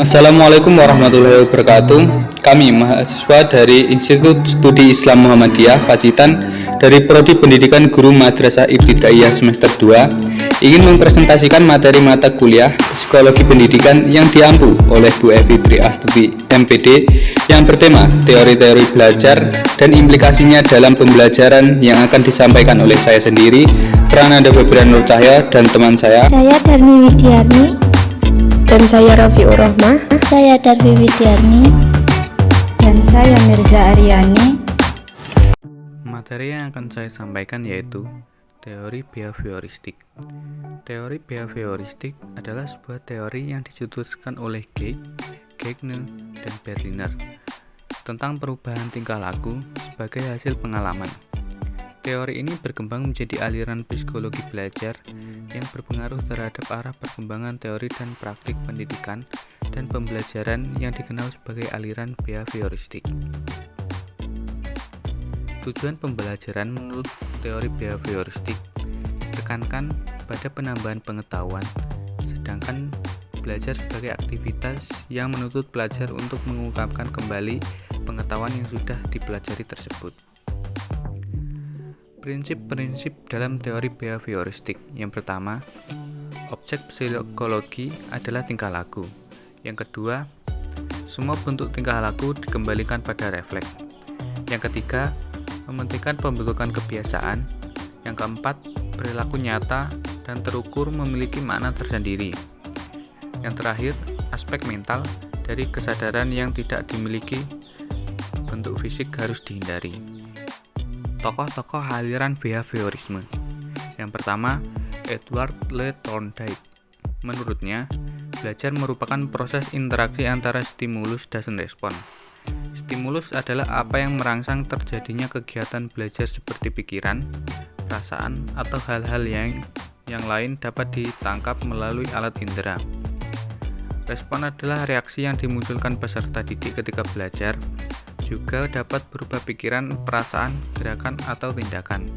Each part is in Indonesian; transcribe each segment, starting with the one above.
Assalamualaikum warahmatullahi wabarakatuh. Kami mahasiswa dari Institut Studi Islam Muhammadiyah Pacitan dari Prodi Pendidikan Guru Madrasah Ibtidaiyah semester 2 ingin mempresentasikan materi mata kuliah Psikologi Pendidikan yang diampu oleh Bu Evi Tri Astuti MPD yang bertema teori-teori belajar dan implikasinya dalam pembelajaran yang akan disampaikan oleh saya sendiri, Prananda Febrian Nur Cahya, dan teman saya Darni Widiarni. Dan saya Rafiur Rahmah. Saya Darwi Widiarni. Dan saya Mirza Aryani. Materi yang akan saya sampaikan yaitu teori behavioristik. Teori behavioristik adalah sebuah teori yang dicetuskan oleh Geiger, dan Berliner tentang perubahan tingkah laku sebagai hasil pengalaman. Teori ini berkembang menjadi aliran psikologi belajar yang berpengaruh terhadap arah perkembangan teori dan praktik pendidikan dan pembelajaran yang dikenal sebagai aliran behavioristik. Tujuan pembelajaran menurut teori behavioristik ditekankan pada penambahan pengetahuan, sedangkan belajar sebagai aktivitas yang menuntut pelajar untuk mengungkapkan kembali pengetahuan yang sudah dipelajari tersebut. Prinsip-prinsip dalam teori behavioristik. Yang pertama, objek psikologi adalah tingkah laku. Yang kedua, semua bentuk tingkah laku dikembalikan pada refleks. Yang ketiga, mementingkan pembentukan kebiasaan. Yang keempat, perilaku nyata dan terukur memiliki makna tersendiri. Yang terakhir, aspek mental dari kesadaran yang tidak dimiliki bentuk fisik harus dihindari. Tokoh-tokoh aliran behaviorisme. Yang pertama, Edward Le Thorndike. Menurutnya, belajar merupakan proses interaksi antara stimulus dan respon. Stimulus adalah apa yang merangsang terjadinya kegiatan belajar seperti pikiran, perasaan, atau hal-hal yang lain dapat ditangkap melalui alat indera. Respon adalah reaksi yang dimunculkan peserta didik ketika belajar, juga dapat berupa pikiran, perasaan, gerakan, atau tindakan.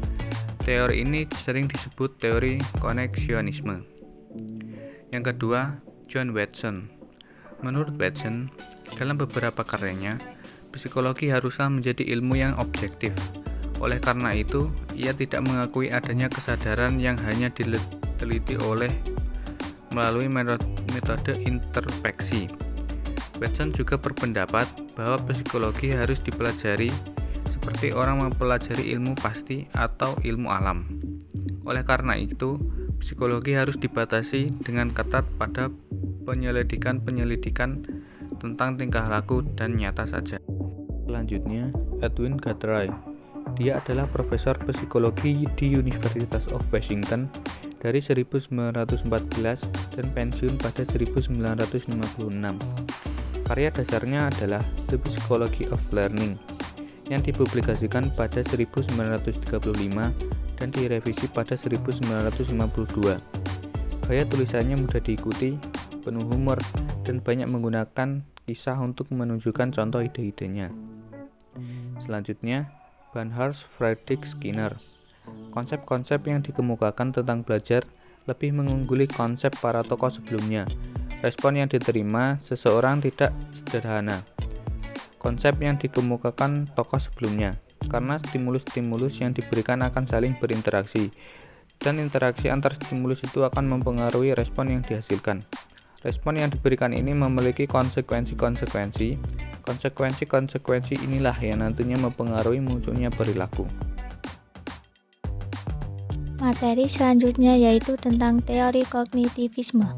Teori ini sering disebut teori koneksionisme. Yang kedua, John Watson. Menurut Watson, dalam beberapa karyanya, psikologi haruslah menjadi ilmu yang objektif. Oleh karena itu, ia tidak mengakui adanya kesadaran yang hanya diteliti melalui metode introspeksi. Watson juga berpendapat bahwa psikologi harus dipelajari seperti orang mempelajari ilmu pasti atau ilmu alam. Oleh karena itu, psikologi harus dibatasi dengan ketat pada penyelidikan tentang tingkah laku dan nyata saja. Selanjutnya, Edwin Guthrie. Dia adalah profesor psikologi di University of Washington dari 1914 dan pensiun pada 1956. Karya dasarnya adalah The Psychology of Learning yang dipublikasikan pada 1935 dan direvisi pada 1952. Gaya tulisannya mudah diikuti, penuh humor, dan banyak menggunakan kisah untuk menunjukkan contoh ide-idenya. Selanjutnya, Bernhard Friedrich Skinner. Konsep-konsep yang dikemukakan tentang belajar lebih mengungguli konsep para tokoh sebelumnya. Respon yang diterima seseorang tidak sederhana. Konsep yang dikemukakan tokoh sebelumnya, karena stimulus-stimulus yang diberikan akan saling berinteraksi, dan interaksi antar stimulus itu akan mempengaruhi respon yang dihasilkan. Respon yang diberikan ini memiliki konsekuensi-konsekuensi. Konsekuensi-konsekuensi inilah yang nantinya mempengaruhi munculnya perilaku. Materi selanjutnya yaitu tentang teori kognitivisme.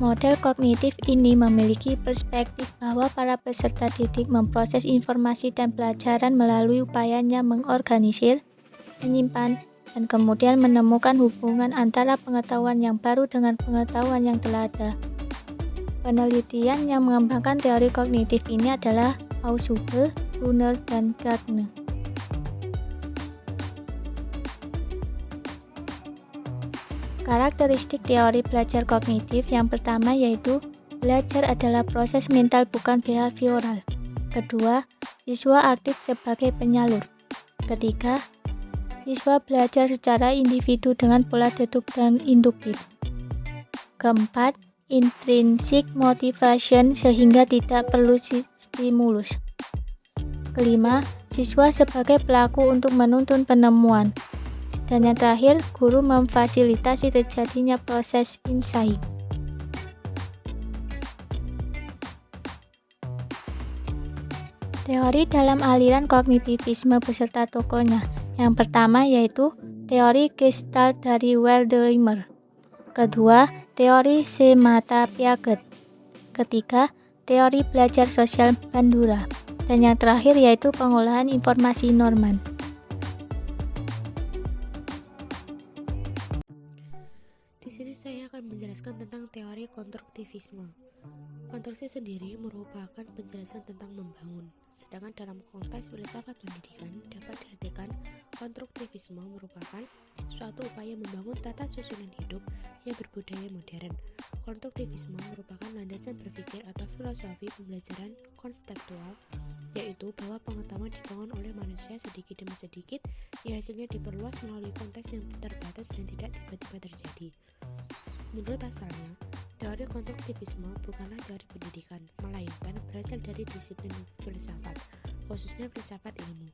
Model kognitif ini memiliki perspektif bahwa para peserta didik memproses informasi dan pelajaran melalui upayanya mengorganisir, menyimpan, dan kemudian menemukan hubungan antara pengetahuan yang baru dengan pengetahuan yang telah ada. Penelitian yang mengembangkan teori kognitif ini adalah Ausubel, Brunner, dan Gardner. Karakteristik teori belajar kognitif yang pertama yaitu belajar adalah proses mental bukan behavioral. Kedua, siswa aktif sebagai penyalur. Ketiga, siswa belajar secara individu dengan pola deduk dan induktif. Keempat, intrinsic motivation sehingga tidak perlu stimulus. Kelima, siswa sebagai pelaku untuk menuntun penemuan. Dan yang terakhir, guru memfasilitasi terjadinya proses insight. Teori dalam aliran kognitivisme beserta tokohnya. Yang pertama yaitu teori Gestalt dari Wertheimer. Kedua, teori semata Piaget. Ketiga, teori belajar sosial Bandura. Dan yang terakhir yaitu pengolahan informasi Norman. Di sini saya akan menjelaskan tentang teori konstruktivisme. Konstruksi sendiri merupakan penjelasan tentang membangun, sedangkan dalam konteks filsafat pendidikan dapat diartikan konstruktivisme merupakan suatu upaya membangun tata susunan hidup yang berbudaya modern. Konstruktivisme merupakan landasan berpikir atau filosofi pembelajaran konseptual, yaitu bahwa pengetahuan dibangun oleh manusia sedikit demi sedikit, yang hasilnya diperluas melalui konteks yang terbatas dan tidak tiba-tiba terjadi. Menurut asalnya, teori konstruktivisme bukanlah teori pendidikan, melainkan berasal dari disiplin filsafat, khususnya filsafat ilmu.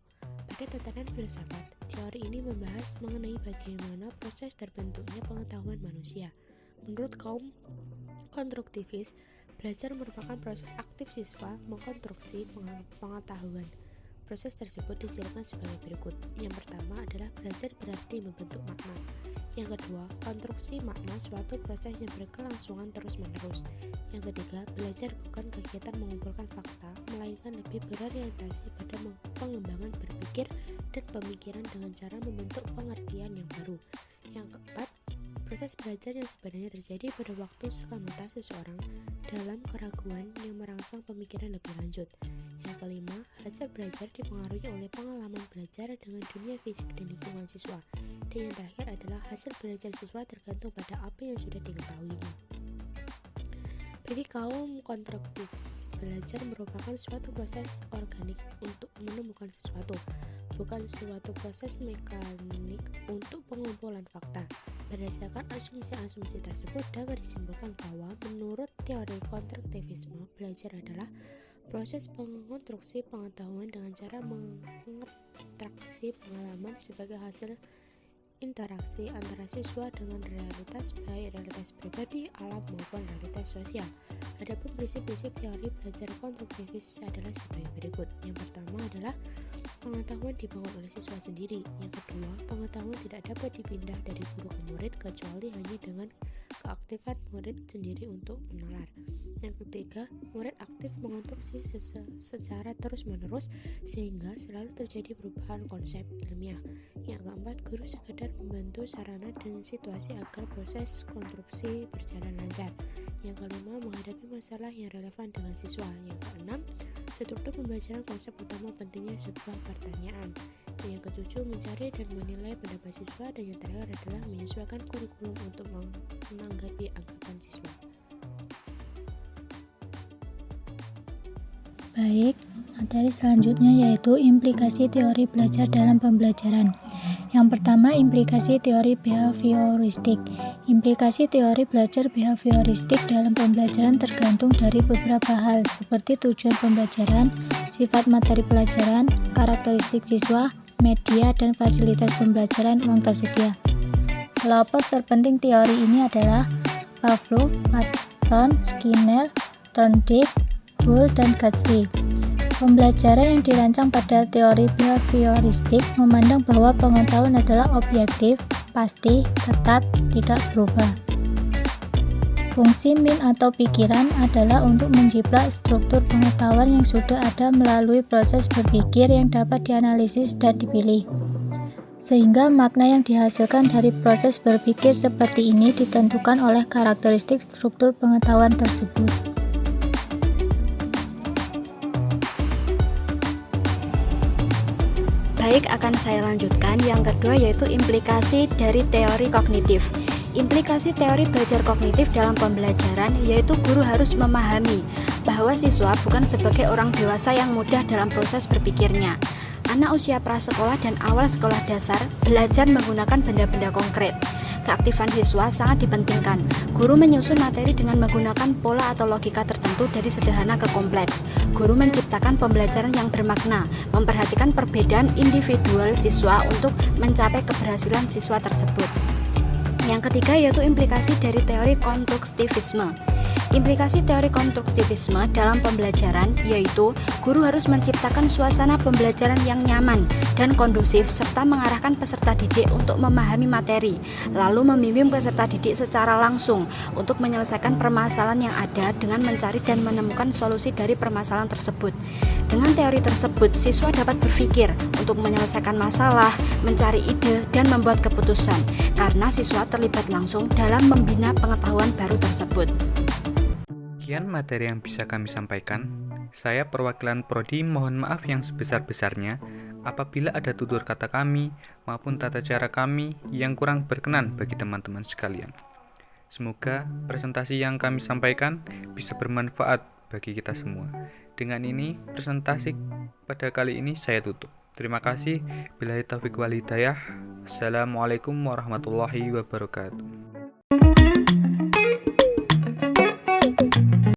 Pada tatanan filsafat, teori ini membahas mengenai bagaimana proses terbentuknya pengetahuan manusia. Menurut kaum konstruktivis, belajar merupakan proses aktif siswa mengkonstruksi pengetahuan. Proses tersebut dijelaskan sebagai berikut. Yang pertama adalah belajar berarti membentuk makna. Yang kedua, konstruksi makna suatu proses yang berkelangsungan terus-menerus. Yang ketiga, belajar bukan kegiatan mengumpulkan fakta, melainkan lebih berorientasi pada pengembangan berpikir dan pemikiran dengan cara membentuk pengertian yang baru. Yang keempat, proses belajar yang sebenarnya terjadi pada waktu sekamata seseorang dalam keraguan yang merangsang pemikiran lebih lanjut. Yang kelima, hasil belajar dipengaruhi oleh pengalaman belajar dengan dunia fisik dan lingkungan siswa. Dan yang terakhir adalah hasil belajar siswa tergantung pada apa yang sudah diketahuinya. Bagi kaum konstruktivis, belajar merupakan suatu proses organik untuk menemukan sesuatu, bukan suatu proses mekanik untuk pengumpulan fakta. Berdasarkan asumsi-asumsi tersebut dapat disimpulkan bahwa menurut teori konstruktivisme, belajar adalah proses pengonstruksi pengetahuan dengan cara mengabstraksi pengalaman sebagai hasil interaksi antara siswa dengan realitas, baik realitas pribadi, alam maupun realitas sosial. Adapun prinsip-prinsip teori belajar konstruktivis adalah sebagai berikut. Yang pertama adalah pengetahuan dibangun oleh siswa sendiri. Yang kedua, pengetahuan tidak dapat dipindah dari guru ke murid kecuali hanya dengan keaktifan murid sendiri untuk menalar. Yang ketiga, murid aktif mengonstruksi secara terus-menerus sehingga selalu terjadi perubahan konsep ilmiah. Yang keempat, guru sekedar membantu sarana dan situasi agar proses konstruksi berjalan lancar. Yang kelima, menghadapi masalah yang relevan dengan siswa. Yang keenam, struktur pembelajaran konsep utama pentingnya sebuah pertanyaan. Yang ketujuh, mencari dan menilai pendapat siswa. Dan yang terakhir adalah menyesuaikan kurikulum untuk menanggapi anggapan siswa. Baik, materi selanjutnya yaitu implikasi teori belajar dalam pembelajaran. Yang pertama, implikasi teori behavioristik. Implikasi teori belajar behavioristik dalam pembelajaran tergantung dari beberapa hal, seperti tujuan pembelajaran, sifat materi pelajaran, karakteristik siswa, media, dan fasilitas pembelajaran uang tersedia. Pelopor terpenting teori ini adalah Pavlov, Watson, Skinner, Thorndike, Gould, dan Guthrie. Pembelajaran yang dirancang pada teori behavioristik memandang bahwa pengetahuan adalah objektif, pasti, tetap, tidak berubah. Fungsi min atau pikiran adalah untuk menjiplak struktur pengetahuan yang sudah ada melalui proses berpikir yang dapat dianalisis dan dipilih. Sehingga makna yang dihasilkan dari proses berpikir seperti ini ditentukan oleh karakteristik struktur pengetahuan tersebut. Baik, akan saya lanjutkan. Yang kedua yaitu implikasi dari teori kognitif. Implikasi teori belajar kognitif dalam pembelajaran yaitu guru harus memahami bahwa siswa bukan sebagai orang dewasa yang mudah dalam proses berpikirnya. Anak usia prasekolah dan awal sekolah dasar belajar menggunakan benda-benda konkret. keaktifan siswa sangat dipentingkan. Guru menyusun materi dengan menggunakan pola atau logika tertentu dari sederhana ke kompleks. Guru menciptakan pembelajaran yang bermakna, memperhatikan perbedaan individual siswa untuk mencapai keberhasilan siswa tersebut. Yang ketiga yaitu implikasi dari teori konstruktivisme. Implikasi teori konstruktivisme dalam pembelajaran yaitu guru harus menciptakan suasana pembelajaran yang nyaman dan kondusif serta mengarahkan peserta didik untuk memahami materi, lalu membimbing peserta didik secara langsung untuk menyelesaikan permasalahan yang ada dengan mencari dan menemukan solusi dari permasalahan tersebut. Dengan teori tersebut, siswa dapat berpikir untuk menyelesaikan masalah, mencari ide, dan membuat keputusan karena siswa terlibat langsung dalam membina pengetahuan baru tersebut. Sekian materi yang bisa kami sampaikan. Saya perwakilan Prodi mohon maaf yang sebesar-besarnya apabila ada tutur kata kami maupun tata cara kami yang kurang berkenan bagi teman-teman sekalian. Semoga presentasi yang kami sampaikan bisa bermanfaat bagi kita semua. Dengan ini, presentasi pada kali ini saya tutup. Terima kasih. Billahi taufiq wal hidayah. Assalamualaikum warahmatullahi wabarakatuh.